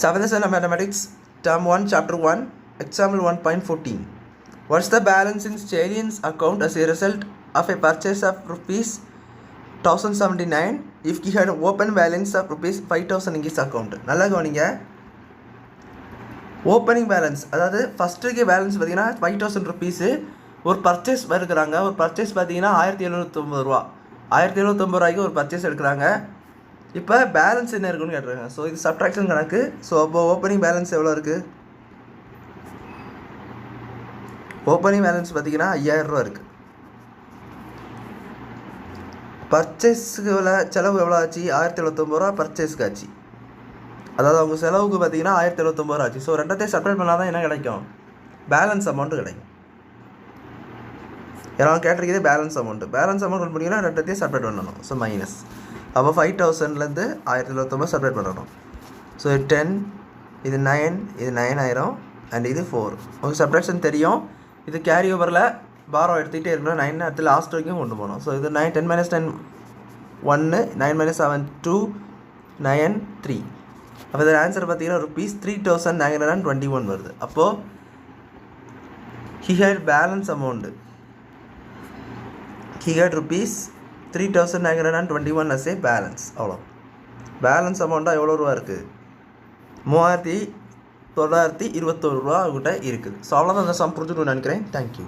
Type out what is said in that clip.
7th Standard Mathematics, Term 1, Chapter 1, Example 1.14. What's the balance in Staline's account as a result of a purchase of rupees 1079 if he had open balance of rupees 5000 in his account? நல்லா கவனிங்க. Opening balance, அதாவது ஃபஸ்ட்டுக்கு balance பார்த்தீங்கன்னா 5000 rupees. ஒரு purchase எடுக்கிறாங்க. ஒரு purchase பார்த்தீங்கன்னா 1790 ரூபா. 1790 ரூபாய்க்கு ஒரு பர்ச்சேஸ் எடுக்கிறாங்க. இப்போ பேலன்ஸ் என்ன இருக்குன்னு கேட்டுருங்க. ஸோ இது சப்ட்ராக்ஷன் கணக்கு. ஸோ அப்போ ஓப்பனிங் பேலன்ஸ் எவ்வளோ இருக்குது? ஓப்பனிங் பேலன்ஸ் பார்த்தீங்கன்னா 5000 ரூபா இருக்குது. பர்ச்சேஸுக்கு செலவு எவ்வளோ ஆச்சு? 1079 ரூபா பர்ச்சேஸ்க்கு ஆச்சு. அதாவது அவங்க செலவுக்கு பார்த்தீங்கன்னா 1079 ரூபா ஆச்சு. ஸோ ரெண்டத்தையும் செப்பரேட் பண்ணால் தான் என்ன கிடைக்கும்? பேலன்ஸ் அமௌண்ட்டு கிடைக்கும். ஏன்னா கேட்டிருக்கிறது பேலன்ஸ் அமௌண்ட்டு. பேலன்ஸ் அமௌண்ட் ஒன்று பண்ணிங்கன்னா ரெண்டத்தையும் செப்பரேட் பண்ணணும். So minus. அப்போ 5000லேருந்து 1079 செப்பரேட் பண்ணணும். ஸோ 10, இது 9, இது 9000 அண்ட் இது 4. உங்களுக்கு சப்ட்ராக்ஷன் தெரியும். இது கேரி ஓவரில் பாரோ எடுத்துக்கிட்டே இருக்கணும். 9 அடுத்து லாஸ்ட் வரைக்கும் கொண்டு போகணும். ஸோ இது 9, 10 - 10 1, 9 - 7 2, 9 3. அப்போ இதில் ஆன்சர் பார்த்தீங்கன்னா rupees 3921 வருது. அப்போது he had balance amount. he had rupees 3921 as a balance. அவ்வளோ பேலன்ஸ் அமௌண்ட்டாக எவ்வளோ ரூபா இருக்குது? 3921 ரூபா கிட்ட இருக்குது. ஸோ அவ்வளோதான் அந்த சம் புரிஞ்சுக்கணும்னு நினைக்கிறேன். தேங்க்யூ.